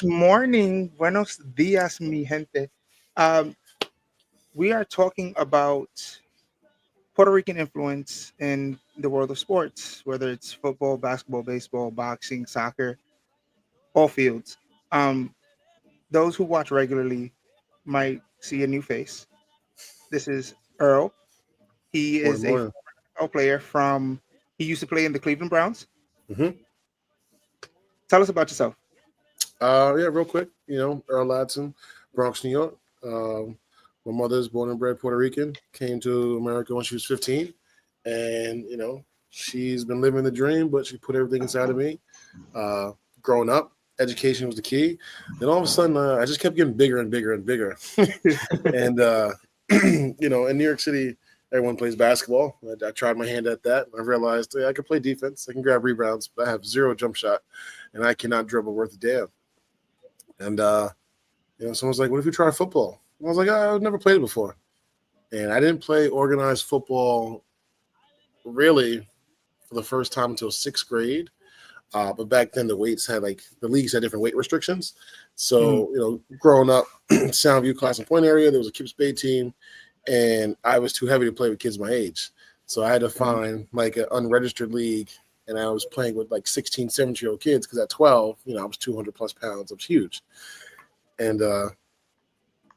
Buenos morning, buenos dias, mi gente. Um, we are talking about Puerto Rican influence in the world of sports, whether it's football, basketball, baseball, boxing, soccer, all fields. Um, those who watch regularly might see a new face. This is Earl. He Morning, is a morning. former NFL player from. He used to play in the Cleveland Browns. hmm Tell us about yourself. Yeah, real quick. Earl Ladson, Bronx, New York. My mother is born and bred Puerto Rican. Came to America when she was 15, and she's been living the dream. But she put everything inside of me. Uh, Growing up, education was the key. Then all of a sudden, I just kept getting bigger and bigger and bigger. And in New York City, everyone plays basketball. I tried my hand at that. I realized I can play defense. I can grab rebounds, but I have zero jump shot, and I cannot dribble worth a damn. And someone's like, "What if you try football?" I was like, "I've never played it before," and I didn't play organized football really for the first time until sixth grade. But back then, the leagues had different weight restrictions. Mm, So growing up, Soundview, Class and Point area, there was a Kips Bay team, and I was too heavy to play with kids my age. So I had to mm, find like an unregistered league, and I was playing with like 16, 17-year-old kids because at 12, I was 200 plus pounds. I was huge. And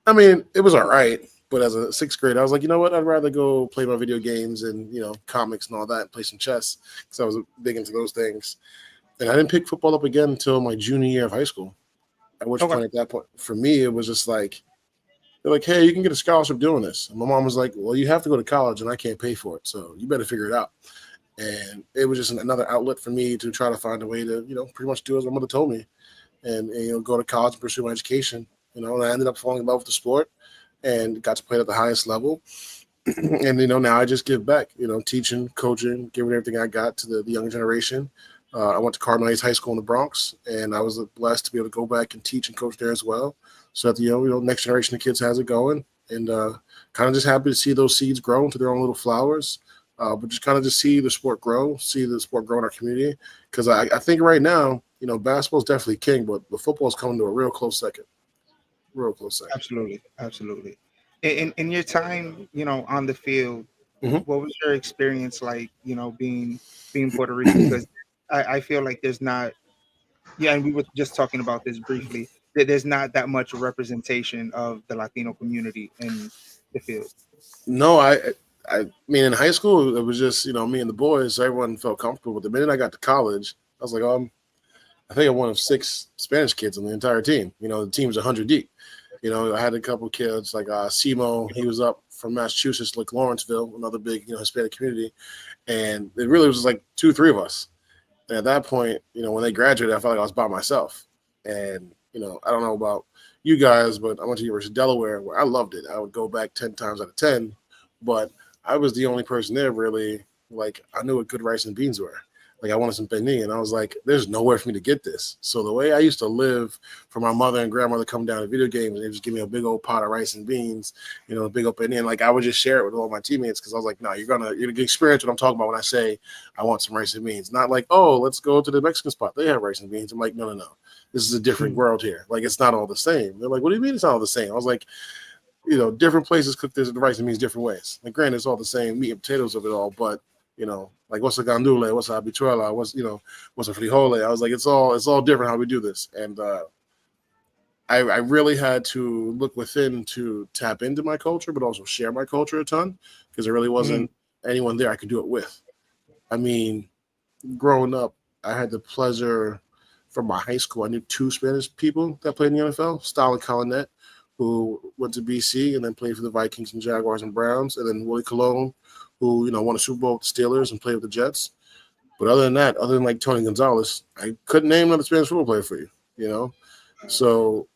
I mean, it was all right. But as a sixth grader, I was like, you know what? I'd rather go play my video games and, comics and all that and play some chess because I was big into those things. And I didn't pick football up again until my junior year of high school. At which okay. point, at that point, for me, it was just like, they're like, hey, you can get a scholarship doing this. And my mom was like, well, you have to go to college and I can't pay for it. So you better figure it out. And it was just another outlet for me to try to find a way to, pretty much do as my mother told me and go to college and pursue my education. And I ended up falling in love with the sport and got to play at the highest level. And, now I just give back, teaching, coaching, giving everything I got to the younger generation. I went to Cardinal Hayes High School in the Bronx, and I was blessed to be able to go back and teach and coach there as well. So that the next generation of kids has it going, and kind of just happy to see those seeds grow into their own little flowers. But just kind of just see the sport grow, in our community. Because I think right now, basketball is definitely king, but the football is coming to a real close second. Absolutely, absolutely. In your time, on the field, hmm what was your experience like? Being Puerto Rican, because I feel like there's not. Yeah, and we were just talking about this briefly. That there's not that much representation of the Latino community in the field. No, I mean, in high school, it was just me and the boys. So everyone felt comfortable. But the minute I got to college, I was like, I think I'm one of six Spanish kids on the entire team. The team's 100 deep. I had a couple kids like Simo. He was up from Massachusetts, like Lawrenceville, another big Hispanic community, and it really was just like two, three of us. And at that point, when they graduated, I felt like I was by myself. And I don't know about you guys, but I went to University of Delaware where I loved it. I would go back 10 times out of 10, but I was the only person there really. Like I knew what good rice and beans were. Like I wanted some penne, and I was like, "There's nowhere for me to get this." So the way I used to live for my mother and grandmother come down to video games, and they just give me a big old pot of rice and beans, a big old penne, and like I would just share it with all my teammates because I was like, "No, you're gonna experience what I'm talking about when I say I want some rice and beans." Not like, "Oh, let's go to the Mexican spot. They have rice and beans." I'm like, "No, no, no. This is a different Hmm. world here. Like it's not all the same." They're like, "What do you mean it's not all the same?" I was like, different places cook this rice and beans different ways. Like, granted, it's all the same meat and potatoes of it all, but like what's a gandule, what's a habichuela, what's a frijole. I was like, it's all different how we do this, and I really had to look within to tap into my culture, but also share my culture a ton because there really Hmm. wasn't anyone there I could do it with. I mean, growing up, I had the pleasure from my high school. I knew two Spanish people that played in the NFL, Stalin Collinet, who went to BC and then played for the Vikings and Jaguars and Browns, and then Willie Colon, who won a Super Bowl with the Steelers and played with the Jets. But other than that, other than like Tony Gonzalez, I couldn't name another Spanish football player for you. You know, so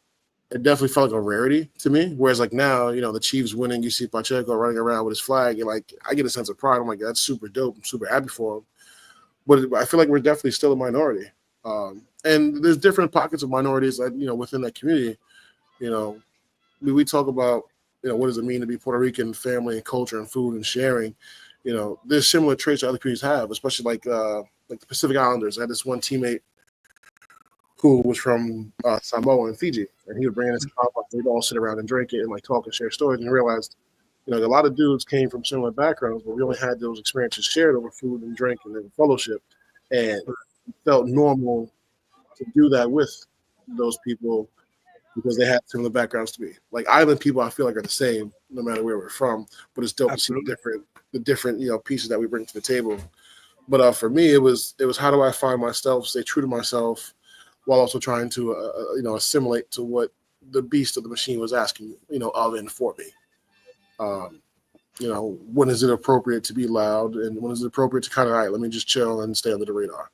it definitely felt like a rarity to me. Whereas like now, the Chiefs winning, you see Pacheco running around with his flag, and like I get a sense of pride. I'm like, that's super dope. I'm super happy for him. But I feel like we're definitely still a minority. And there's different pockets of minorities, that, within that community. You know, we talk about, what does it mean to be Puerto Rican, family and culture and food and sharing. There's similar traits that other communities have, especially like the Pacific Islanders. I had this one teammate who was from Samoa and Fiji, and he would bring in his cup. Like, we'd all sit around and drink it and like talk and share stories. And realized, a lot of dudes came from similar backgrounds, but we only had those experiences shared over food and drink and then fellowship, and it felt normal to do that with those people because they had similar backgrounds to me. Like island people, I feel like are the same no matter where we're from, but it's dope to see Absolutely. the different pieces that we bring to the table. But for me, it was how do I find myself, stay true to myself, while also trying to assimilate to what the beast of the machine was asking of and for me. Um, when is it appropriate to be loud, and when is it appropriate to kind of, all right, let me just chill and stay under the radar.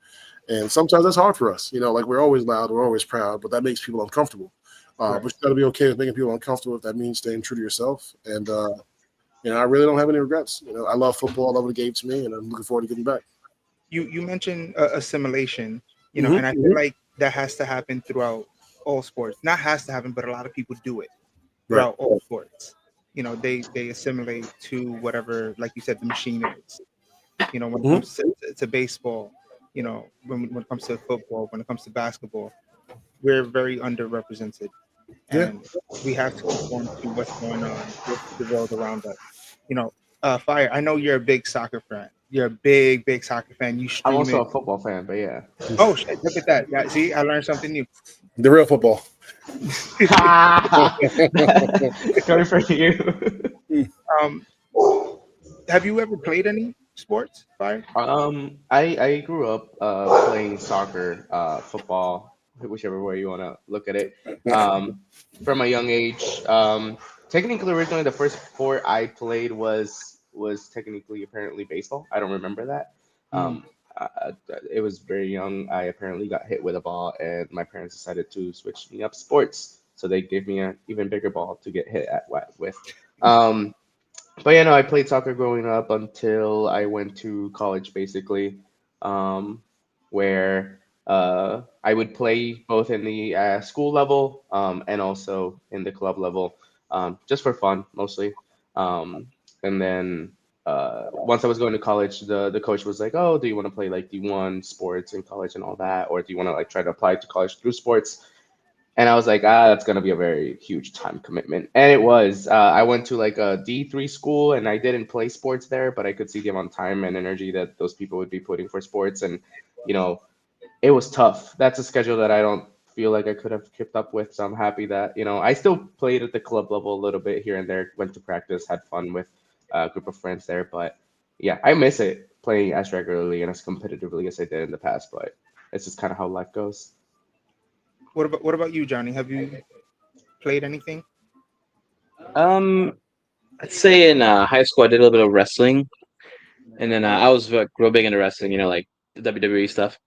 And sometimes that's hard for us. Like we're always loud, we're always proud, but that makes people uncomfortable. Right. But you got to be okay with making people uncomfortable if that means staying true to yourself. And I really don't have any regrets. I love football, I love what it gave to me, and I'm looking forward to getting back. You mentioned assimilation, and I Mm-hmm. feel like that has to happen throughout all sports. Not has to happen, but a lot of people do it Right. throughout all sports. They assimilate to whatever, like you said, the machine is. When it Mm-hmm. comes to baseball, when it comes to football, when it comes to basketball, we're very underrepresented, Yeah. and we have to conform to what's going on with the world around us. Fire. I know you're a big soccer fan. You're a big, big soccer fan. You I'm stream also it. a football fan, but yeah. Oh shit! Look at that. Yeah, see, I learned something new. The real football. Ha! Going for you. um, have you ever played any sports, Fire? I grew up playing soccer, football, whichever way you want to look at it. Um, from a young age. Technically, originally the first sport I played was technically apparently baseball. I don't remember that. Mm. It was very young. I apparently got hit with a ball, and my parents decided to switch me up sports. So they gave me an even bigger ball to get hit with. Um, but yeah, no, I played soccer growing up until I went to college, basically, um, where I would play both in the school level and also in the club level, just for fun mostly. Um, and then once I was going to college, the coach was like, "Oh, do you want to play like D1 sports in college and all that, or do you want to like try to apply to college through sports?" And I was like, that's gonna be a very huge time commitment. And it was. I went to like a D3 school, and I didn't play sports there, but I could see the amount of time and energy that those people would be putting for sports, and you know, it was tough. That's a schedule that I don't feel like I could have kept up with. So I'm happy that I still played at the club level a little bit here and there. Went to practice, had fun with a group of friends there, but yeah, I miss it playing as regularly and as competitively as I did in the past. But it's just kind of how life goes. What about you, Johnny? Have you played anything? Um, I'd say in high school I did a little bit of wrestling, and then I was real big into wrestling. Like the WWE stuff.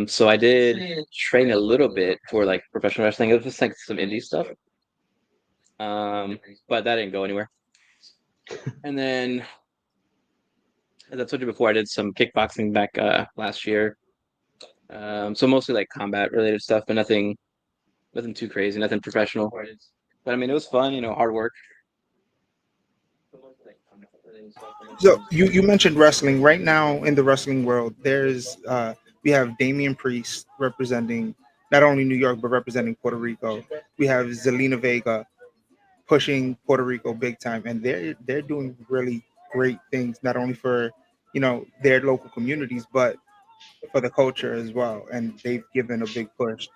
So I did train a little bit for like professional wrestling. It was just like some indie stuff. Um, but that didn't go anywhere. And then, as I told you before, I did some kickboxing back last year. So mostly like combat related stuff, but nothing too crazy, nothing professional. But I mean, it was fun. Hard work. So you mentioned wrestling. Right now in the wrestling world, there's we have Damian Priest representing not only New York but representing Puerto Rico. We have Zelina Vega pushing Puerto Rico big time, and they're doing really great things not only for their local communities but for the culture as well. And they've given a big push.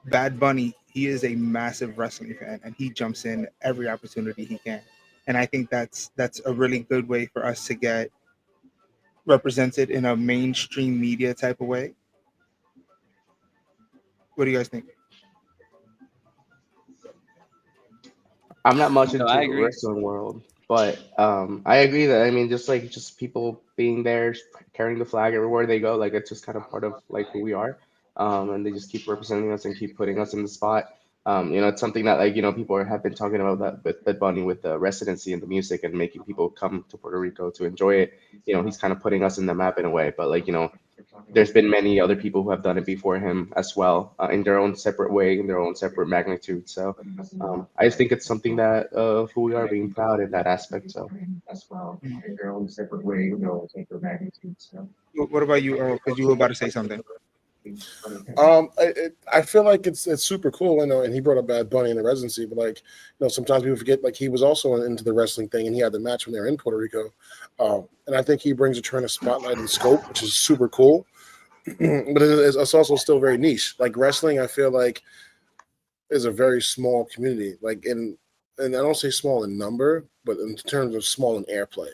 Bad Bunny, he is a massive wrestling fan, and he jumps in every opportunity he can. And I think that's a really good way for us to get represented in a mainstream media type of way. What do you guys think? I'm not much No, into I the agree. wrestling world, but I agree that I mean just people being there, carrying the flag everywhere they go, like it's just kind of part of like who we are, and they just keep representing us and keep putting us in the spot. It's something that like people have been talking about that with Bad Bunny with the residency and the music and making people come to Puerto Rico to enjoy it. He's kind of putting us in the map in a way, but like there's been many other people who have done it before him as well, in their own separate way, in their own separate magnitude. So I just think it's something that who we are being proud in that aspect. So Mm. What about you, Earl? Because you were about to say something. I feel like it's super cool, and he brought up Bad Bunny in the residency, but like, sometimes people forget like he was also into the wrestling thing, and he had the match when they were in Puerto Rico, and I think he brings a trend of spotlight and scope, which is super cool, but it's also still very niche. Like wrestling, I feel like is a very small community, like and I don't say small in number, but in terms of small in airplay.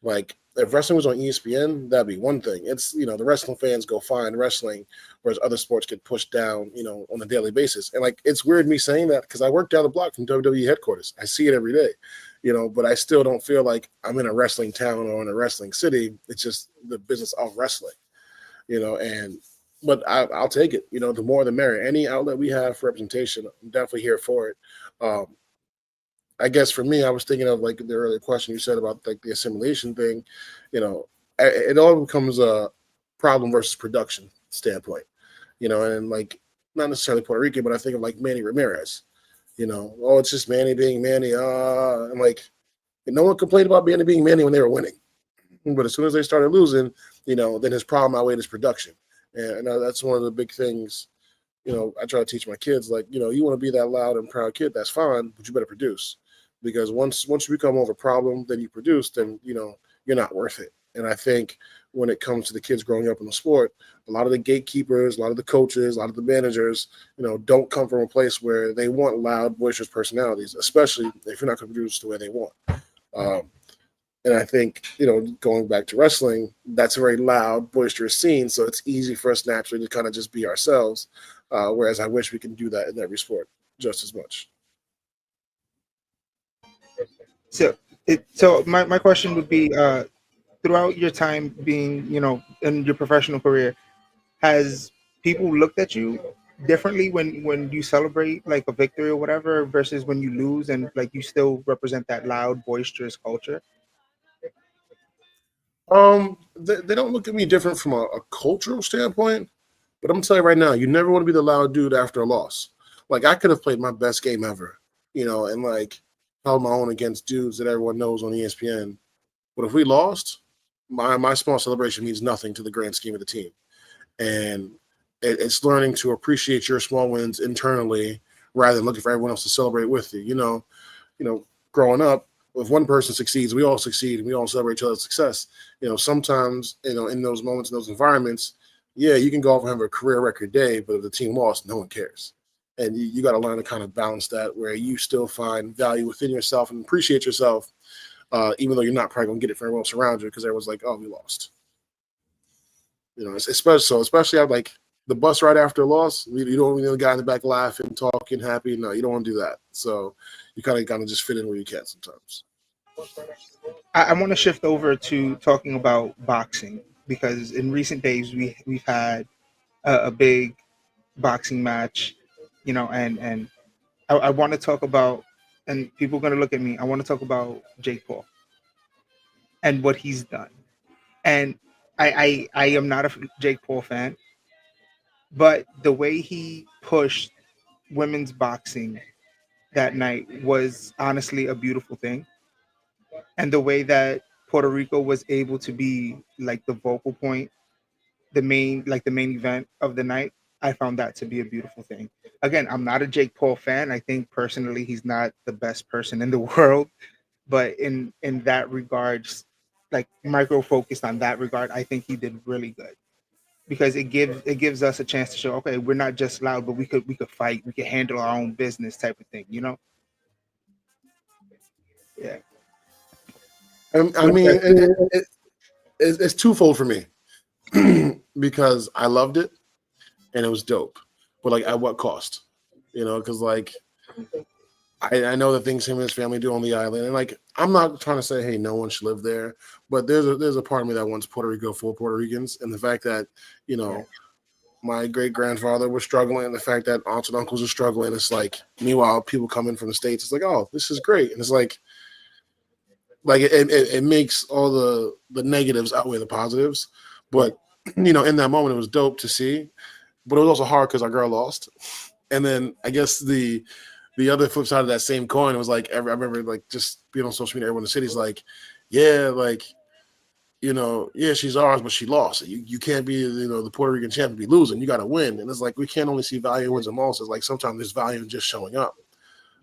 Like if wrestling was on ESPN, that'd be one thing. It's the wrestling fans go find wrestling, whereas other sports get pushed down, on a daily basis. And like it's weird me saying that because I work down the block from WWE headquarters. I see it every day, but I still don't feel like I'm in a wrestling town or in a wrestling city. It's just the business of wrestling, and but I'll take it. The more the merrier. Any outlet we have for representation, I'm definitely here for it. Um, I guess for me, I was thinking of like the earlier question you said about like the assimilation thing. It all becomes a problem versus production standpoint. And like not necessarily Puerto Rican, but I think of like Manny Ramirez. Oh, it's just Manny being Manny. And like no one complained about Manny being Manny when they were winning, but as soon as they started losing, then his problem outweighed his production, and that's one of the big things. I try to teach my kids, like, you want to be that loud and proud kid, that's fine, but you better produce. Because once you become more of a problem than you produce, then, you're not worth it. And I think when it comes to the kids growing up in the sport, a lot of the gatekeepers, a lot of the coaches, a lot of the managers, don't come from a place where they want loud, boisterous personalities, especially if you're not going to produce the way they want. Um, and I think, going back to wrestling, that's a very loud, boisterous scene. So it's easy for us naturally to kind of just be ourselves. Whereas I wish we can do that in every sport just as much. So my question would be, throughout your time being, in your professional career, has people looked at you differently when you celebrate like a victory or whatever versus when you lose and like you still represent that loud, boisterous culture? They don't look at me different from a cultural standpoint, but I'm gonna tell you right now, you never want to be the loud dude after a loss. Like I could have played my best game ever, and like held my own against dudes that everyone knows on ESPN. But if we lost, my small celebration means nothing to the grand scheme of the team. And it's learning to appreciate your small wins internally rather than looking for everyone else to celebrate with you. Growing up, if one person succeeds, we all succeed and we all celebrate each other's success. Sometimes, in those moments, in those environments, yeah, you can go off and have a career record day, but if the team lost, no one cares. And you got to learn to kind of balance that where you still find value within yourself and appreciate yourself, even though you're not probably going to get it from everyone else around you because everyone's like, oh, we lost. Especially at like the bus right after a loss, you don't want the guy in the back laughing, talking, happy. No, you don't want to do that. So you kind of just fit in where you can sometimes. I want to shift over to talking about boxing because in recent days we've had a big boxing match, and I want to talk about, and people are going to look at me. I want to talk about Jake Paul and what he's done. And I am not a Jake Paul fan, but the way he pushed women's boxing that night was honestly a beautiful thing. And the way that Puerto Rico was able to be like the vocal point, the main event of the night, I found that to be a beautiful thing. Again, I'm not a Jake Paul fan. I think personally he's not the best person in the world, but in that regards, like micro focused on that regard, I think he did really good because it gives us a chance to show, okay, we're not just loud, but we could fight, we could handle our own business type of thing. Yeah. I What do you mean, guys think? it's twofold for me because I loved it and it was dope, but like at what cost? Because like I know the things him and his family do on the island, and like I'm not trying to say, hey, no one should live there, but there's a part of me that wants Puerto Rico full of Puerto Ricans, and the fact that you Yeah. know my great grandfather was struggling, and the fact that aunts and uncles are struggling, it's like meanwhile people coming from the states, it's like, oh, this is great, and it's like it makes all the negatives outweigh the positives, but in that moment it was dope to see, but it was also hard because our girl lost, and then I guess the other flip side of that same coin was like I remember like just being on social media, everyone in the city's like, yeah, like yeah, she's ours, but she lost. You can't be, the Puerto Rican champ and be losing. You got to win. And it's like we can't only see value in wins and losses. Like sometimes there's value in just showing up.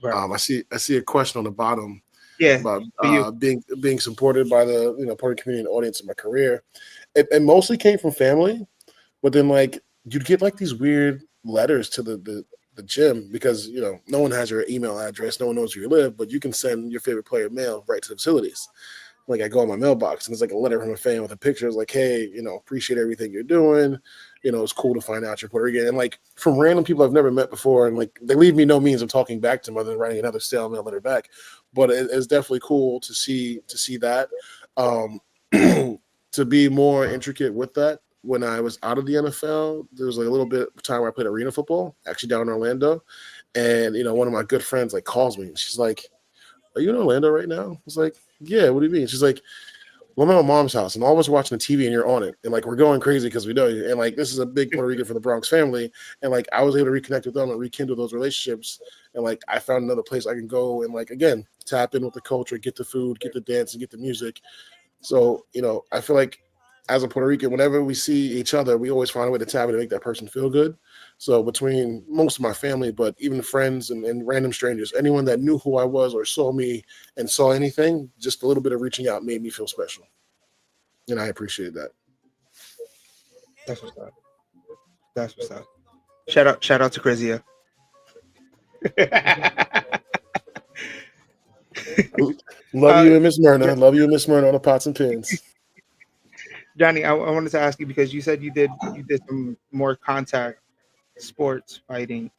Right. I see a question on the bottom Yeah. about For you. being supported by the Puerto Rican community and audience in my career. It mostly came from family, but then like you'd get like these weird letters to the gym because no one has your email address, no one knows where you live, but you can send your favorite player mail right to the facilities. Like I go on my mailbox and it's like a letter from a fan with a picture. It's like, hey, appreciate everything you're doing. It's cool to find out you're Puerto Rican. And like from random people I've never met before, and like they leave me no means of talking back to them other than writing another stale mail letter back. But it's definitely cool to see that. To be more intricate with that, when I was out of the NFL, there was like a little bit of time where I played arena football, actually down in Orlando. And one of my good friends like calls me and she's like, are you in Orlando right now? I was like, yeah, what do you mean? She's like, well, I'm at my mom's house and all of us watching the TV and you're on it. And like, we're going crazy because we know you. And like, this is a big Puerto Rican for the Bronx family. And like, I was able to reconnect with them and rekindle those relationships. And like, I found another place I can go and like, again, tap in with the culture, get the food, get the dance and get the music. So, I feel like as a Puerto Rican, whenever we see each other, we always find a way to tap in to make that person feel good. So between most of my family, but even friends and random strangers, anyone that knew who I was or saw me and saw anything, just a little bit of reaching out made me feel special. And I appreciate that. That's what's up. That's what's up. Shout out to Crazia. Love Uh, you and Miss Myrna. Love you and Miss Myrna on the pots and pans. Johnny, I wanted to ask you because you said you did some more contact sports fighting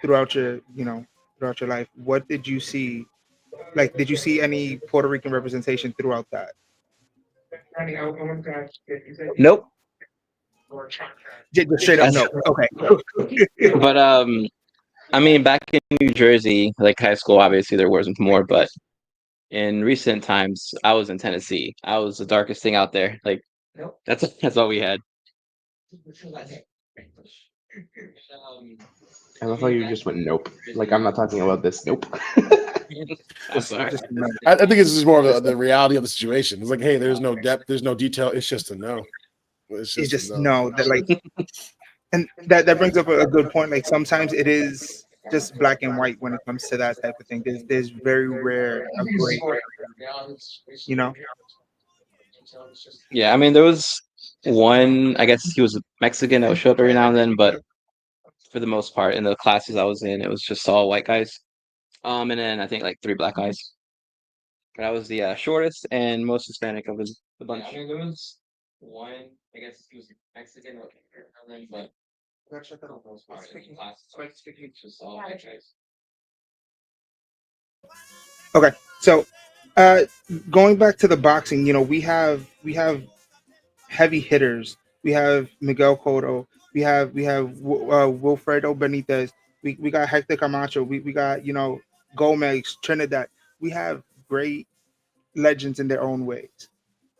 throughout your life. What did you see? Like, did you see any Puerto Rican representation throughout that? Nope. Just straight up, no. Okay. But I mean, back in New Jersey, like high school, obviously there wasn't more, but in recent times, I was in Tennessee. I was the darkest thing out there. Like that's all we had. I love how you just went nope. Like I'm not talking about this. Nope. I'm sorry. Just no. I think it's just more of the reality of the situation. It's like, hey, there's no depth, there's no detail. It's just a no. It's It's just just a no. no. That like, and that brings up a good point. Like sometimes it is just black and white when it comes to that type of thing. There's very rare a gray area, you know. Yeah, I mean, there was one. I guess he was Mexican that would show up every now and then, but for the most part, in the classes I was in, it was just all white guys. And then I think like three black guys. But I was the shortest and most Hispanic of the bunch. Yeah, I mean, there was one. I guess he was Mexican or then, but for the most part, in the classes, it's just all white guys. Okay, so uh, going back to the boxing, we have heavy hitters. We have Miguel Cotto. We have Wilfredo Benitez. We got Hector Camacho. We got Gomez, Trinidad. We have great legends in their own ways.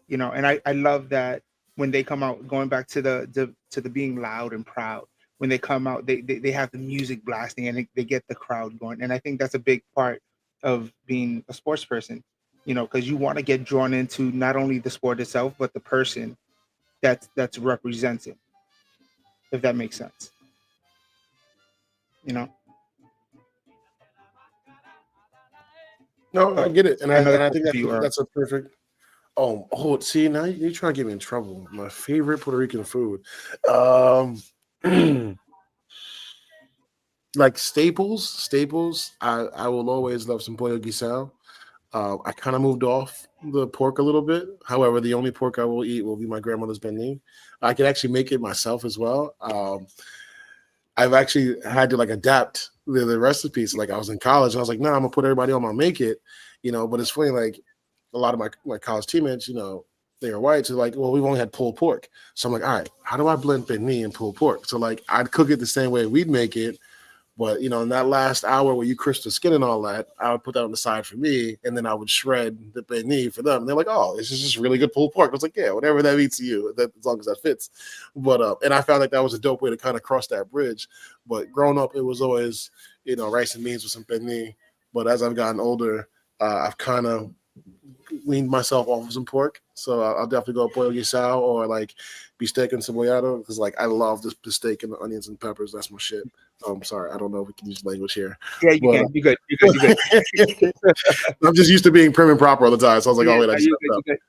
And I love that when they come out, going back to the being loud and proud. When they come out, they have the music blasting and they get the crowd going. And I think that's a big part of being a sports person. Because you want to get drawn into not only the sport itself, but the person that's represented, if that makes sense. You know. No, I get it, and Another I think question for you, that's a perfect. See, now you're trying to get me in trouble. My favorite Puerto Rican food, um, like staples. I will always love some pollo guisado. I kind of moved off the pork a little bit. However, the only pork I will eat will be my grandmother's beni. I can actually make it myself as well. I've actually had to like adapt the recipes. Like I was in college, and I was like, "No, I'm gonna put everybody on. I'll make it," But it's funny, like a lot of my college teammates, they are white, so like, well, we've only had pulled pork. So I'm like, all right, how do I blend beni and pulled pork? So like, I'd cook it the same way we'd make it, but in that last hour where you crisp the skin and all that, I would put that on the side for me, and then I would shred the beni for them. And they're like, "Oh, this is just really good pulled pork." I was like, "Yeah, whatever that means to you, as long as that fits." But and I found like that was a dope way to kind of cross that bridge. But growing up, it was always rice and beans with some beni. But as I've gotten older, I've kind of weaned myself off of some pork, so I'll definitely go pollo guisado or like beefsteak and cebollado because like I love the steak and the onions and peppers. That's my shit. I'm sorry, I don't know if we can use language here, Yeah, you but can. You're good. You're good. You're good. I'm just used to being prim and proper all the time. So I was like, Yeah, oh wait, I no, just you're stepped good. up. You're good.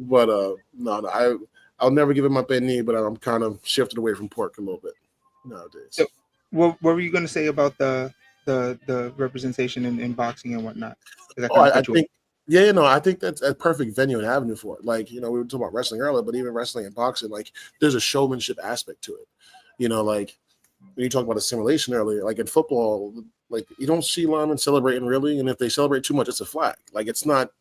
But no, I'll never give it my penny, but I'm kind of shifted away from pork a little bit nowadays. So, what were you going to say about the representation in boxing and whatnot? Because I Oh, kind of I cut you off. think, yeah, I think that's a perfect venue and avenue for it. Like, we were talking about wrestling earlier, but even wrestling and boxing, like, there's a showmanship aspect to it. Like when you talk about a simulation earlier, like in football, like you don't see linemen celebrating really, and if they celebrate too much, it's a flag. Like it's not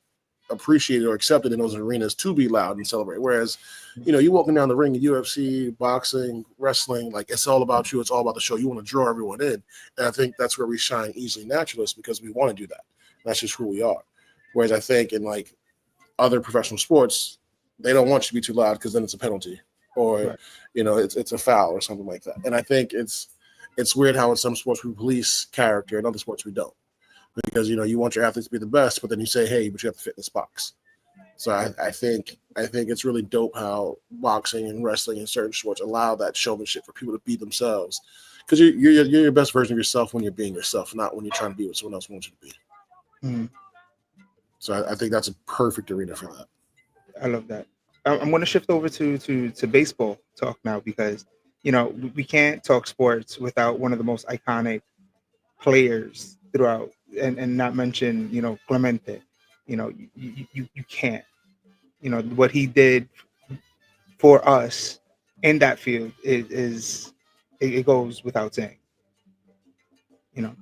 appreciated or accepted in those arenas to be loud and celebrate. Whereas, you walking down the ring in UFC, boxing, wrestling, like it's all about you. It's all about the show. You want to draw everyone in. And I think that's where we shine easily naturalists because we want to do that. That's just who we are. Whereas I think in like other professional sports, they don't want you to be too loud because then it's a penalty or, Right. it's a foul or something like that. And I think it's weird how in some sports we police character, in other sports we don't. Because you want your athletes to be the best, but then you say, "Hey, but you have to fit in this box." So I think it's really dope how boxing and wrestling and certain sports allow that showmanship for people to be themselves. Because you're your best version of yourself when you're being yourself, not when you're trying to be what someone else wants you to be. Mhm. So I think that's a perfect arena for that. I love that. I'm going to shift over to baseball talk now because we can't talk sports without one of the most iconic players throughout, and not mention Clemente. You can't. What he did for us in that field is it goes without saying. You know,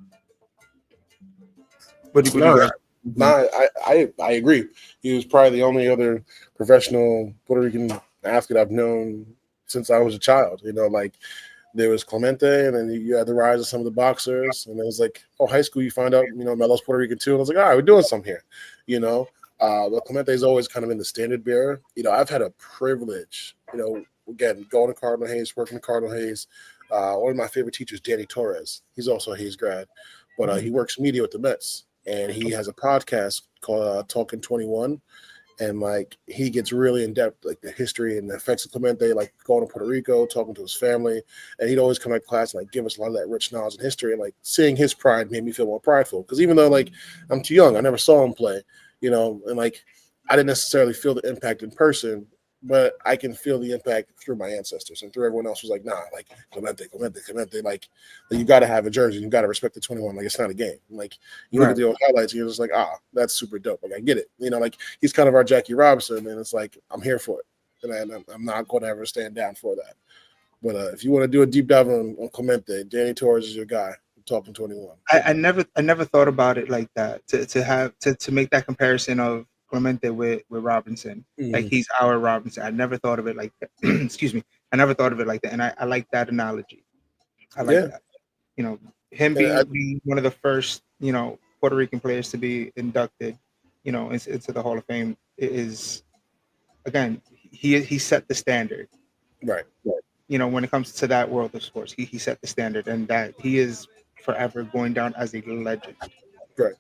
what do you No, guys? no, Mhm. I agree. He was probably the only other professional Puerto Rican athlete I've known since I was a child. Like there was Clemente, and then you had the rise of some of the boxers, and it was like, oh, high school, you find out, Melo's Puerto Rican too, and I was like, all right, we're doing something here, But Clemente is always kind of in the standard bearer. I've had a privilege, again, going to Cardinal Hayes, working at Cardinal Hayes. One of my favorite teachers, Danny Torres. He's also a Hayes grad, but he works media with the Mets, and he has a podcast called Talking 21, and like he gets really in depth, like the history and the effects of Clemente, like going to Puerto Rico, talking to his family, and he'd always come to class and like give us a lot of that rich knowledge and history. And like seeing his pride made me feel more prideful because even though like I'm too young, I never saw him play, and like I didn't necessarily feel the impact in person, but I can feel the impact through my ancestors and through everyone else who's like, nah, like Clemente, like you got to have a jersey, you got to respect the 21, like it's not a game. Like you look at Right. the old highlights, and you're just like, that's super dope. Like I get it, like he's kind of our Jackie Robinson, and it's like I'm here for it, and I'm not going to ever stand down for that. But if you want to do a deep dive on Clemente, Danny Torres is your guy. I'm talking 21. I never thought about it like that. To make that comparison of Clemente with Robinson, like Mhm. he's our Robinson. I never thought of it like that. Excuse me. I never thought of it like that, and I like that analogy. I like Yeah, that. You know, him and being one of the first Puerto Rican players to be inducted, into the Hall of Fame is, again, he set the standard. right. When it comes to that world of sports, he set the standard, and that he is forever going down as a legend. Right.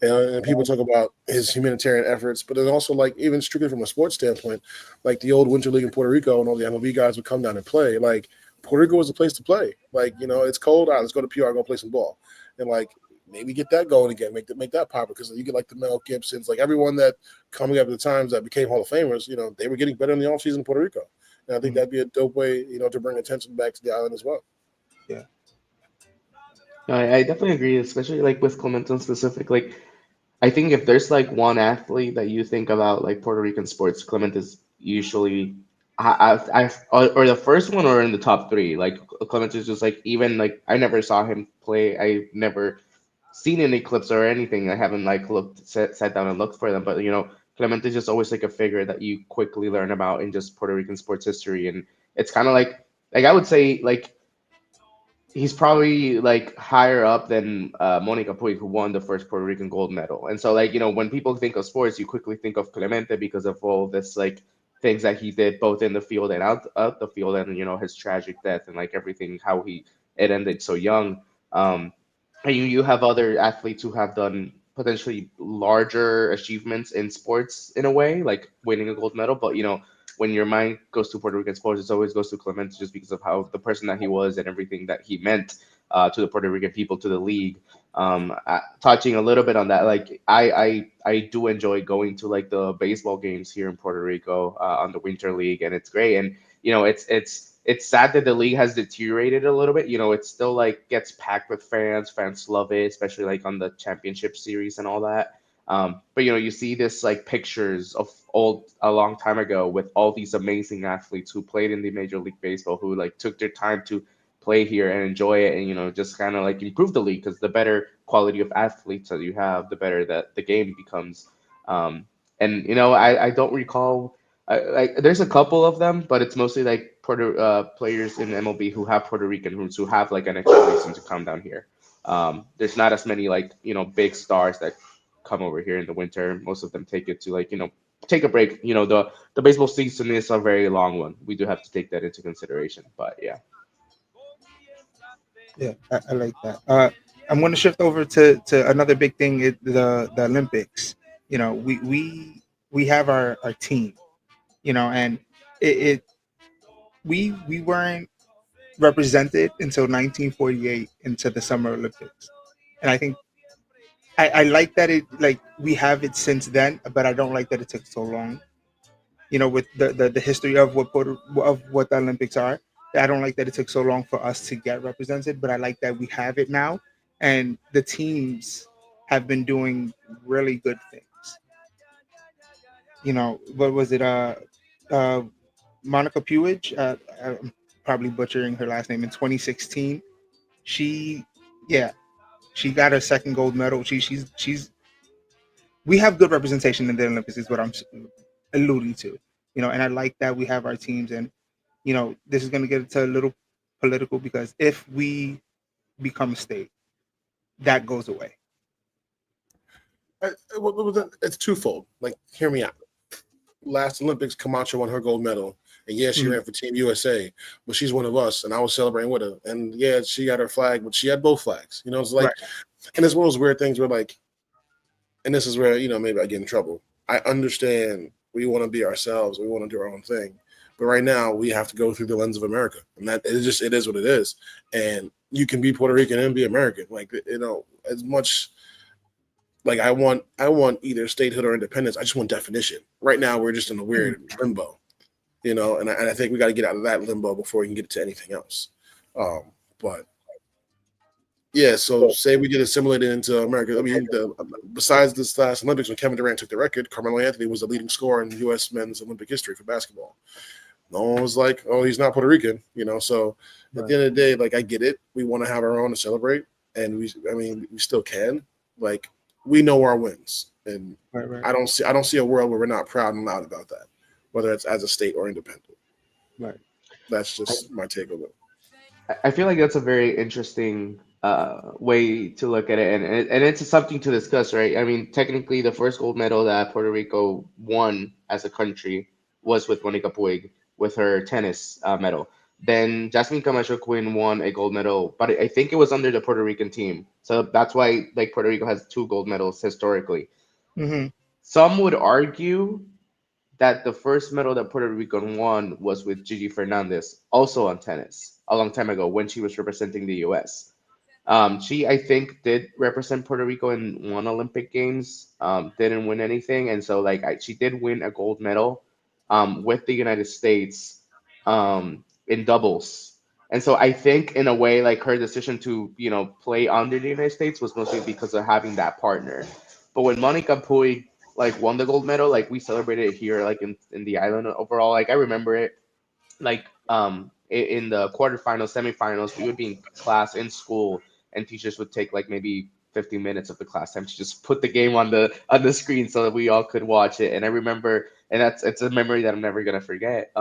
And people talk about his humanitarian efforts, but then also like even strictly from a sports standpoint, like the old Winter League in Puerto Rico and all the MLB guys would come down and play. Like Puerto Rico was a place to play. Like, it's cold. All right, let's go to PR, go play some ball. And like maybe get that going again, make that popular because you get like the Mel Gibsons, like everyone that coming up at the times that became Hall of Famers, they were getting better in the offseason in Puerto Rico. And I think Mhm. that'd be a dope way, to bring attention back to the island as well. Yeah. No, I definitely agree, especially like with Clemente in specific. Like, I think if there's like one athlete that you think about like Puerto Rican sports, Clement is usually or the first one or in the top three. Like Clement is just like even like I never saw him play. I never seen any clips or anything. I haven't like sat down and looked for them. But Clement is just always like a figure that you quickly learn about in just Puerto Rican sports history, and it's kind of like I would say like he's probably like higher up than Monica Puig, who won the first Puerto Rican gold medal. And so, like, when people think of sports, you quickly think of Clemente because of all this, like, things that he did both in the field and out the field, and his tragic death and like everything, how it ended so young. And you have other athletes who have done potentially larger achievements in sports in a way, like winning a gold medal. But when your mind goes to Puerto Rican sports, it always goes to Clemente just because of how the person that he was and everything that he meant to the Puerto Rican people, to the league. Touching a little bit on that, like I do enjoy going to like the baseball games here in Puerto Rico on the Winter League, and it's great. And it's sad that the league has deteriorated a little bit. It still like gets packed with fans. Fans love it, especially like on the championship series and all that. But you see this like pictures of old a long time ago with all these amazing athletes who played in the Major League Baseball, who like took their time to play here and enjoy it, and just kind of like improve the league, because the better quality of athletes that you have, the better that the game becomes. And I don't recall, like there's a couple of them, but it's mostly like Puerto players in MLB who have Puerto Rican roots, who have like an extra reason to come down here. There's not as many like big stars that come over here in the winter. Most of them take it to like take a break. The baseball season is a very long one. We do have to take that into consideration. But yeah. Yeah, I like that. I'm going to shift over to another big thing, the Olympics. We have our team, and it we weren't represented until 1948 into the Summer Olympics, and I think I like that it like we have it since then, but I don't like that it took so long. With the history of what the Olympics are. I don't like that it took so long for us to get represented, but I like that we have it now, and the teams have been doing really good things. What was it? Uh, Monica Puig. I'm probably butchering her last name. In 2016, she, yeah, she got her second gold medal. She's. We have good representation in the Olympics. Is what I'm alluding to. And I like that we have our teams, and this is going to get into a little political, because if we become a state, that goes away. It's twofold. Like, hear me out. Last Olympics, Camacho won her gold medal, and yeah, she Mhm. ran for Team USA, but she's one of us, and I was celebrating with her. And yeah, she got her flag, but she had both flags. It's like, Right. and it's one of those weird things where like, and this is where maybe I get in trouble. I understand we want to be ourselves, we want to do our own thing, but right now we have to go through the lens of America, and that it is what it is. And you can be Puerto Rican and be American, like as much. Like I want either statehood or independence. I just want definition. Right now, we're just in a weird limbo, and I think we got to get out of that limbo before we can get to anything else. But yeah, so say we get assimilated into America. I mean, besides this last Olympics, when Kevin Durant took the record, Carmelo Anthony was the leading scorer in U.S. men's Olympic history for basketball. No one was like, "Oh, he's not Puerto Rican," So at the end of the day, like I get it. We want to have our own to celebrate, and we still can. Like we know our wins, and Right. I don't see a world where we're not proud and loud about that, whether it's as a state or independent. Right. That's just my take on it. I feel like that's a very interesting way to look at it, and it's something to discuss, right? I mean, technically, the first gold medal that Puerto Rico won as a country was with Monica Puig with her tennis medal. Then Jasmine Camacho Quinn won a gold medal, but I think it was under the Puerto Rican team. So that's why like Puerto Rico has two gold medals historically. Hmm. Some would argue that the first medal that Puerto Rico won was with Gigi Fernandez, also on tennis, a long time ago when she was representing the U.S. She, I think, did represent Puerto Rico in one Olympic Games, didn't win anything, and so like she did win a gold medal with the United States in doubles. And so I think in a way like her decision to play under the United States was mostly because of having that partner. But when Monica Puig like won the gold medal, like we celebrated it here like in the island overall. Like I remember it like in the quarterfinals, semifinals, we would be in class in school, and teachers would take like maybe 15 minutes of the class time to just put the game on the screen so that we all could watch it. And I remember, and it's a memory that I'm never gonna forget.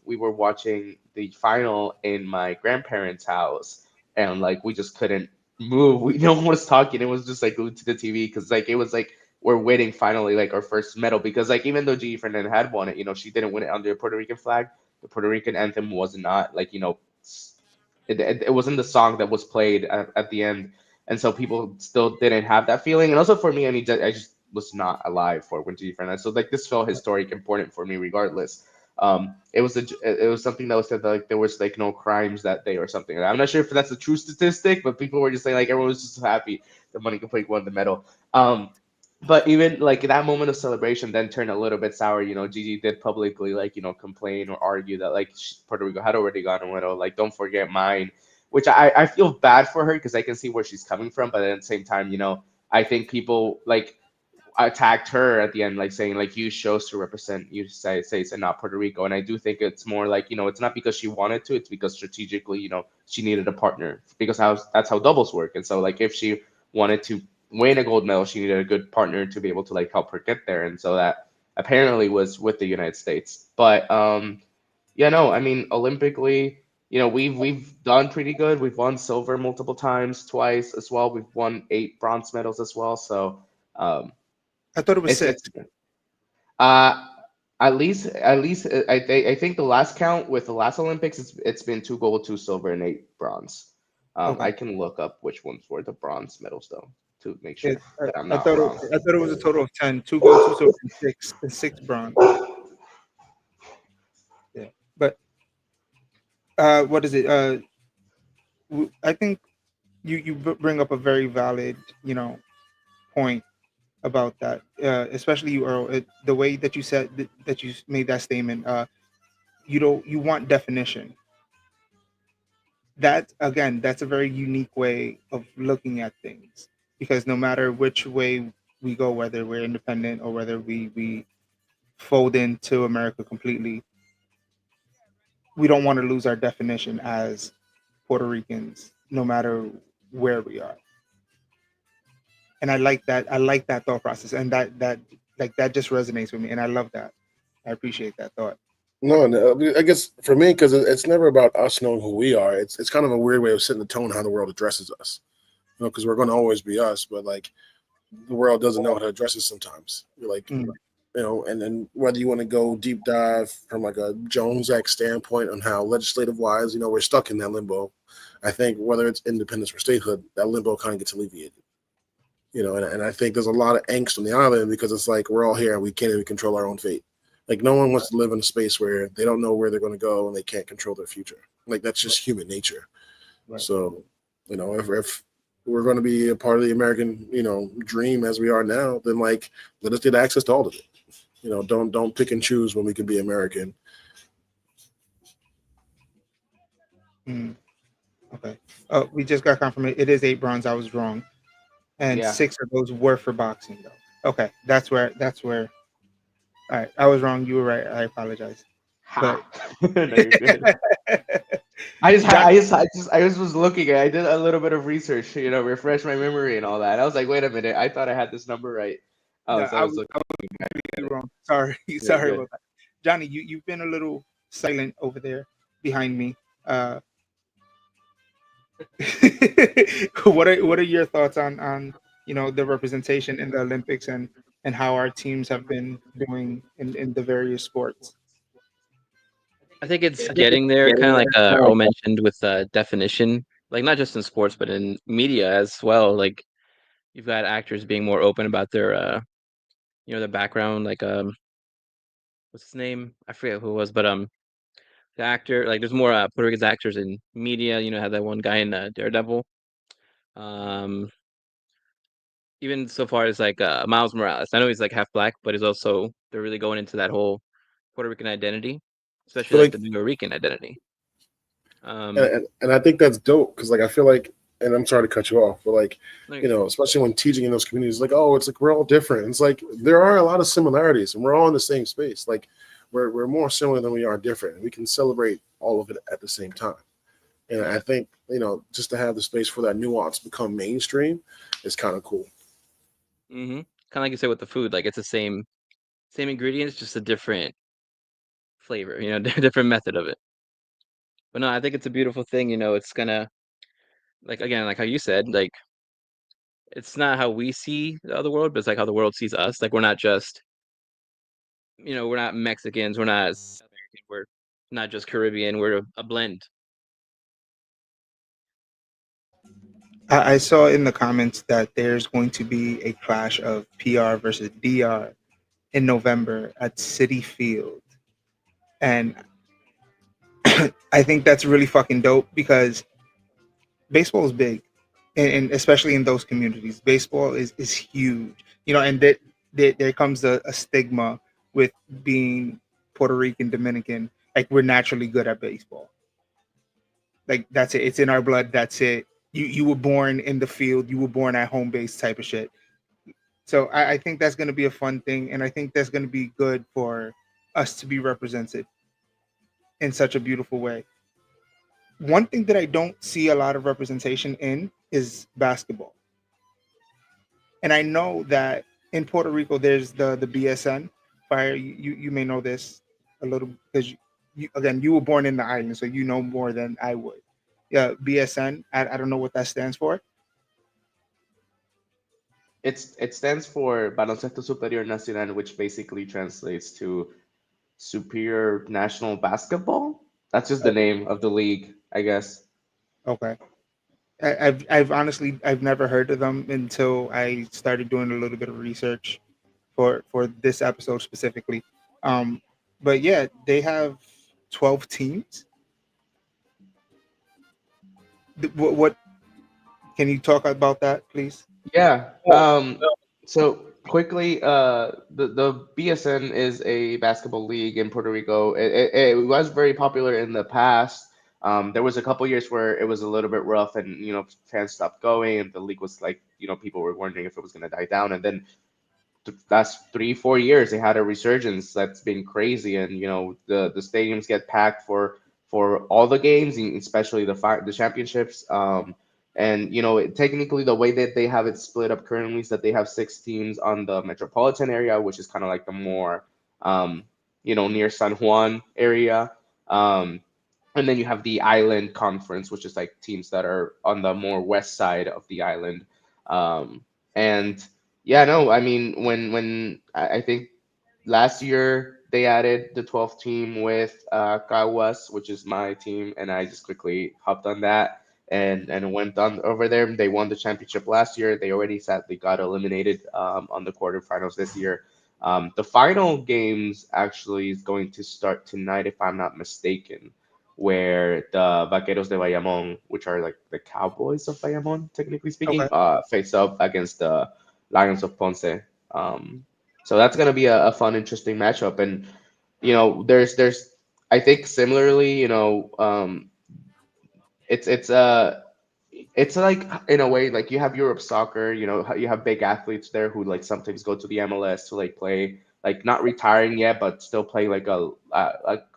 We were watching the final in my grandparents' house, and like we just couldn't move. No one was talking. It was just like glued to the TV because like it was like we're winning finally like our first medal, because like even though Gigi Fernandez had won it, she didn't win it under a Puerto Rican flag. The Puerto Rican anthem was not like it wasn't the song that was played at the end. and so people still didn't have that feeling. And also for me, I mean, I just was not alive for when Gigi Fernandez, so like this felt historic, important for me regardless. It was something that was said that like there was like no crimes that day or something. I'm not sure if that's a true statistic, but people were just saying like everyone was just so happy that Monica Puig won the medal. But even like that moment of celebration then turned a little bit sour. You know, Gigi did publicly like complain or argue that like Puerto Rico had already gotten a medal. Like, don't forget mine, which I feel bad for her because I can see where she's coming from. But at the same time, I think people like attacked her at the end, like saying like you chose to represent United States and not Puerto Rico. And I do think it's more like it's not because she wanted to, it's because strategically, she needed a partner because that's how doubles work. And so like if she wanted to win a gold medal, she needed a good partner to be able to like help her get there. And so that apparently was with the United States. But yeah, no, I mean Olympically, we've done pretty good. We've won silver multiple times, twice as well. We've won 8 bronze medals as well. So. I thought it was It's six. uh I think the last count with the last Olympics it's been 2 gold, 2 silver, and 8 bronze. I Okay. can look up which ones were the bronze medals though to make sure It, that I'm I not thought wrong. I thought it was a total of 10, 2 gold, 2 silver, and six bronze. Yeah. But what is it? I think you bring up a very valid point about that, especially you, Earl. The way that you said that you made that statement. You want definition. That again, that's a very unique way of looking at things, because no matter which way we go, whether we're independent or whether we fold into America completely, we don't want to lose our definition as Puerto Ricans, no matter where we are. And I like that. I like that thought process, and that like that just resonates with me, and I love that. I appreciate that thought. No, no, I guess for me, because it's never about us knowing who we are. It's kind of a weird way of setting the tone how the world addresses us. Because we're going to always be us, but like the world doesn't know how to address us sometimes. You're like, Mm, and then whether you want to go deep dive from like a Jones Act standpoint on how legislative wise, we're stuck in that limbo. I think whether it's independence or statehood, that limbo kind of gets alleviated. And I think there's a lot of angst on the island because it's like we're all here and we can't even control our own fate. Like no one wants to live in a space where they don't know where they're going to go and they can't control their future. Like that's just human nature. right. So, if we're going to be a part of the American, dream as we are now, then like let us get access to all of it. Don't pick and choose when we can be American. Mm, okay. Oh, we just got confirmation. It is 8 bronze. I was wrong, and Yeah. 6 of those were for boxing, though. Okay, that's where. That's where. All right, I was wrong. You were right. I apologize. But Ha. No, you're good. I just, John, I just was looking. I did a little bit of research, refresh my memory and all that. I was like, wait a minute, I thought I had this number right. no, So I was I looking was at it. wrong. Sorry, You're sorry good. about that. Johnny, you've been a little silent over there behind me. What are your thoughts on the representation in the Olympics and how our teams have been doing in the various sports? I think it's getting there, kind of like Earl mentioned with definition, like not just in sports but in media as well. Like you've got actors being more open about their their background. Like what's his name? I forget who it was, but the actor, like there's more Puerto Rican actors in media. Had that one guy in Daredevil. Um, Even so far as like Miles Morales. I know he's like half black, but he's also they're really going into that whole Puerto Rican identity, especially But like the like, New Rican identity. and, Um, and and I think that's dope because like I feel like, and I'm sorry to cut you off, but like, there you go. especially when teaching in those communities, like, oh, it's like we're all different. It's like there are a lot of similarities, and we're all in the same space. Like we're more similar than we are different. We can celebrate all of it at the same time. And I think, just to have the space for that nuance become mainstream is kind of cool. Mm-hmm. Kind of like you said with the food, like it's the same ingredients, just a different flavor, different method of it. But no, I think it's a beautiful thing. It's gonna like again, like how you said, like it's not how we see the other world, but it's like how the world sees us. Like we're not just, we're not Mexicans, we're not South American, we're not just Caribbean, we're a blend. I saw in the comments that there's going to be a clash of PR versus DR in November at City Field, and I think that's really fucking dope because baseball is big, and especially in those communities, baseball is huge. You know, and there comes a stigma with being Puerto Rican, Dominican. Like we're naturally good at baseball. Like that's it. It's in our blood. That's it. You were born in the field. You were born at home base type of shit. So I think that's going to be a fun thing, and I think that's going to be good for us to be represented in such a beautiful way. One thing that I don't see a lot of representation in is basketball, and I know that in Puerto Rico there's the BSN fire. You may know this a little because again you were born in the island, so you know more than I would. Yeah, BSN. I don't know what that stands for. It stands for Baloncesto Superior Nacional, which basically translates to Superior National Basketball. That's just the Okay. name of the league, I guess. Okay. I've honestly I've never heard of them until I started doing a little bit of research for this episode specifically. Um, but yeah, they have 12 teams. What can you talk about that, please? Yeah. So quickly, the BSN is a basketball league in Puerto Rico. It was very popular in the past. There was a couple years where it was a little bit rough, and fans stopped going, and the league was like, people were wondering if it was going to die down, and then the last 3 4 years they had a resurgence that's been crazy, and the stadiums get packed for all the games, and especially the championships. And technically the way that they have it split up currently is that they have 6 teams on the metropolitan area, which is kind of like the more near San Juan area. um, and then you have the island conference, which is like teams that are on the more west side of the island. And yeah, no, I mean, when I think last year they added the 12th team with Caguas, which is my team, and I just quickly hopped on that and went on over there. They won the championship last year. They already sadly got eliminated on the quarterfinals this year. The final games actually is going to start tonight, if I'm not mistaken, where the Vaqueros de Bayamon, which are like the Cowboys of Bayamon, technically speaking, Okay. face up against the Lions of Ponce. Um, so that's gonna be a fun, interesting matchup. And there's I think similarly, it's it's like in a way like you have Europe soccer, you have big athletes there who like sometimes go to the MLS to like play, like not retiring yet, but still play like a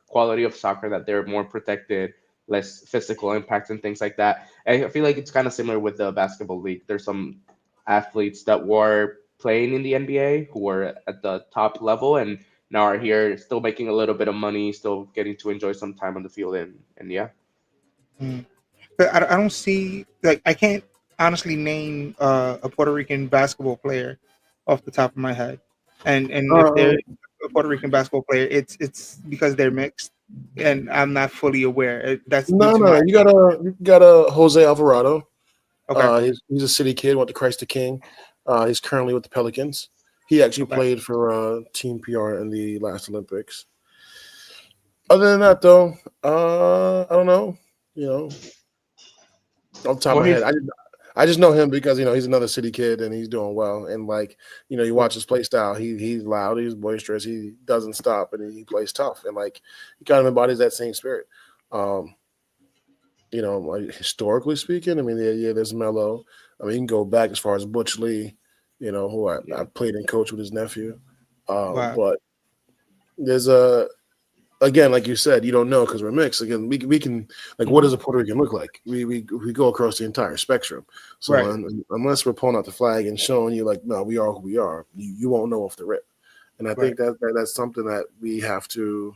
quality of soccer that they're more protected, less physical impact and things like that. And I feel like it's kind of similar with the basketball league. There's some athletes that were playing in the NBA who were at the top level and now are here still making a little bit of money, still getting to enjoy some time on the field, and yeah. Mm. But I don't see like I can't honestly name a Puerto Rican basketball player off the top of my head. And if they're Um, a Puerto Rican basketball player, it's because they're mixed, and I'm not fully aware. That's due no, to no, my you got a Jose Alvarado. okay, He's a city kid, went to Christ the King. He's currently with the Pelicans. He actually okay, played for Team PR in the last Olympics. Other than that, though, I don't know. You know, off the top of Well, my head, he's I just know him because he's another city kid and he's doing well. And like you cool. watch his play style. He's loud, he's boisterous, he doesn't stop, and he plays tough. And like he kind of embodies that same spirit. Um, like historically speaking, I mean, yeah, there's Melo. I mean, you can go back as far as Butch Lee, who I Yeah. played and coached with his nephew. Wow. But there's a again, like you said, you don't know because we're mixed. Again, we can like, what Mhm. does a Puerto Rican look like? We go across the entire spectrum. So Right. unless we're pulling out the flag and showing you like, no, we are who we are, you won't know off the rip. And I Right. think that's something that we have to,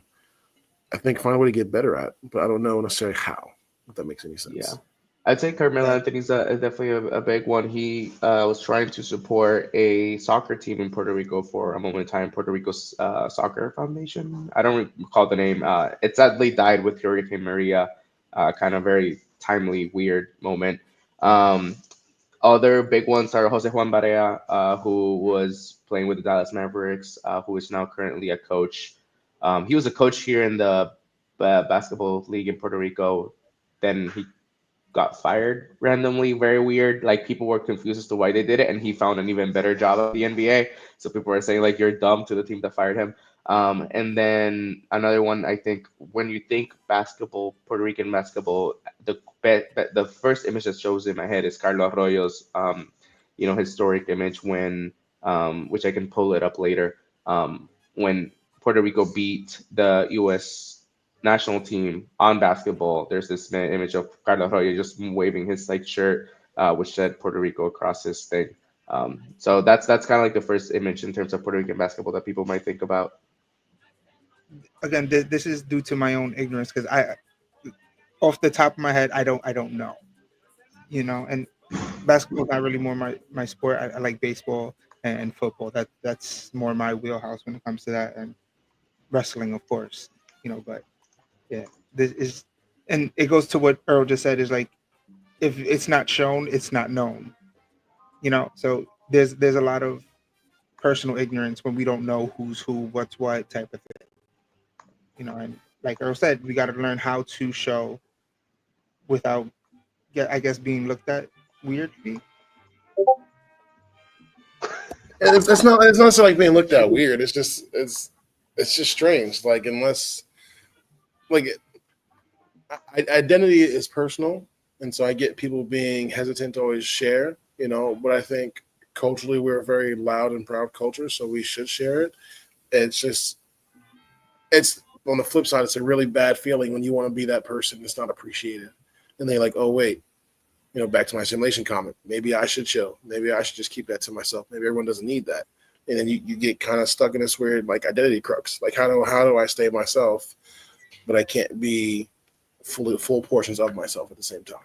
I think, find a way to get better at. But I don't know necessarily how. If that makes any Yeah. sense. I'd say Carmelo Right. Anthony's definitely a big one. He was trying to support a soccer team in Puerto Rico for a moment in time, Puerto Rico's Soccer Foundation. I don't recall the name. It sadly died with Hurricane Maria, kind of very timely, weird moment. Um, Other big ones are Jose Juan Barea, who was playing with the Dallas Mavericks, who is now currently a coach. He was a coach here in the basketball league in Puerto Rico. Then he got fired randomly, very weird. Like people were confused as to why they did it, and he found an even better job at the NBA. So people were saying like you're dumb to the team that fired him. And then another one, I think, when you think basketball, Puerto Rican basketball, the first image that shows in my head is Carlos Arroyo's, historic image when, which I can pull it up later, when Puerto Rico beat the U.S. national team on basketball. There's this image of Carlos Arroyo just waving his like shirt, which said Puerto Rico across his thing. So that's kind of like the first image in terms of Puerto Rican basketball that people might think about. Again, this is due to my own ignorance because off the top of my head, I don't know. And basketball's not really more my sport. I like baseball and football. That's more my wheelhouse when it comes to that, and wrestling, of course. But yeah, this is, and it goes to what Earl just said, is like, if it's not shown, it's not known. So there's a lot of personal ignorance when we don't know who's who, what's what type of thing. And like Earl said, we got to learn how to show without, I guess, being looked at weirdly. And it's not so like being looked at weird. It's just strange. Like unless like identity is personal, and so I get people being hesitant to always share. But I think culturally we're a very loud and proud culture, so we should share it. It's just it's on the flip side, it's a really bad feeling when you want to be that person that's not appreciated, and they're like, oh wait. Back to my simulation comment. Maybe I should chill. Maybe I should just keep that to myself. Maybe everyone doesn't need that. And then you get kind of stuck in this weird like identity crux. Like how do I stay myself, but I can't be full portions of myself at the same time.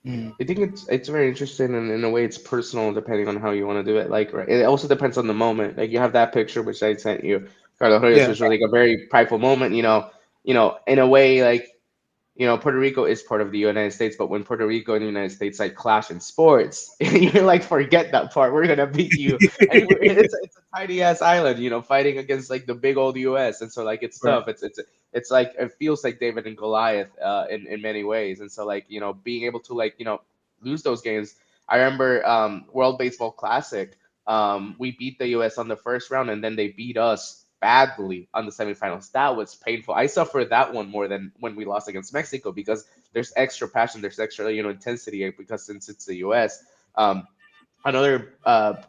Mm. I think it's very interesting, and in a way, it's personal depending on how you want to do it. Like, right, it also depends on the moment. Like, you have that picture which I sent you, Carlos Reyes, Yeah. which was like a very prideful moment. In a way, like Puerto Rico is part of the United States, but when Puerto Rico and the United States like clash in sports, you're like, forget that part. We're gonna beat you, and it's a tiny ass island, fighting against like the big old U.S. And so like it's Right. tough. It's like it feels like David and Goliath, in many ways. And so like being able to like lose those games. I remember World Baseball Classic. We beat the U.S. on the first round, and then they beat us badly on the semifinals. That was painful. I suffered that one more than when we lost against Mexico, because there's extra passion, there's extra intensity, because since it's the U.S. Another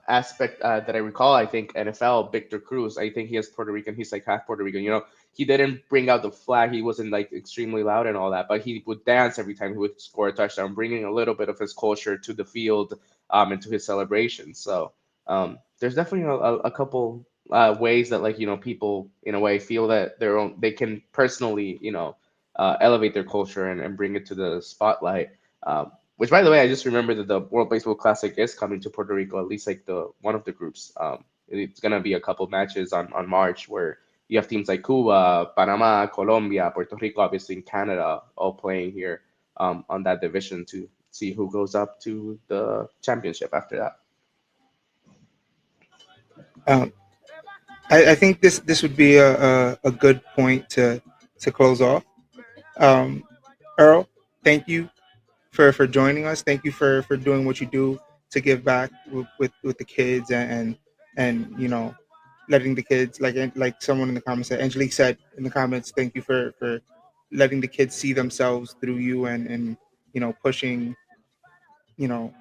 aspect that I recall, I think NFL, Victor Cruz, I think he is Puerto Rican. He's like half Puerto Rican. He didn't bring out the flag. He wasn't like extremely loud and all that, but he would dance every time he would score a touchdown, bringing a little bit of his culture to the field, and to his celebration. So there's definitely a couple ways that like people in a way feel that they can personally elevate their culture and bring it to the spotlight. Which, by the way, I just remember that the World Baseball Classic is coming to Puerto Rico, at least like the one of the groups. It's gonna be a couple matches on March, where you have teams like Cuba, Panama, Colombia, Puerto Rico, obviously in Canada, all playing here, on that division to see who goes up to the championship after that. Um, I think this would be a good point to close off. Um, Earl, thank you for joining us. Thank you for doing what you do to give back with the kids, and letting the kids, like someone in the comments said, Angelique said in the comments, thank you for letting the kids see themselves through you, and pushing you know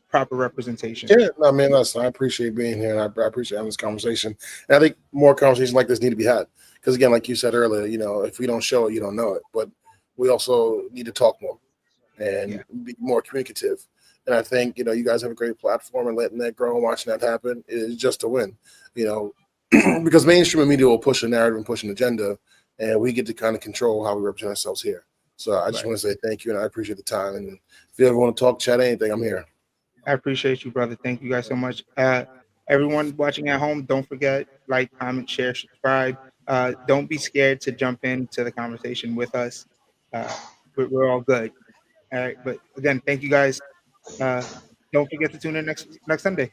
proper representation. Yeah, no, man, listen, I appreciate being here, and I appreciate having this conversation. And I think more conversations like this need to be had because, again, like you said earlier, if we don't show it, you don't know it. But we also need to talk more Yeah. and be more communicative. And I think you guys have a great platform, and letting that grow and watching that happen is just a win. You because mainstream media will push a narrative and push an agenda, and we get to kind of control how we represent ourselves here. So I just Right. want to say thank you, and I appreciate the time. And if you ever want to talk, chat, anything, I'm here. I appreciate you, brother. Thank you guys so much. Everyone watching at home, don't forget, like, comment, share, subscribe. Don't be scared to jump into the conversation with us. Uh, we're all good. All right. But again, thank you guys. Uh, Don't forget to tune in next Sunday.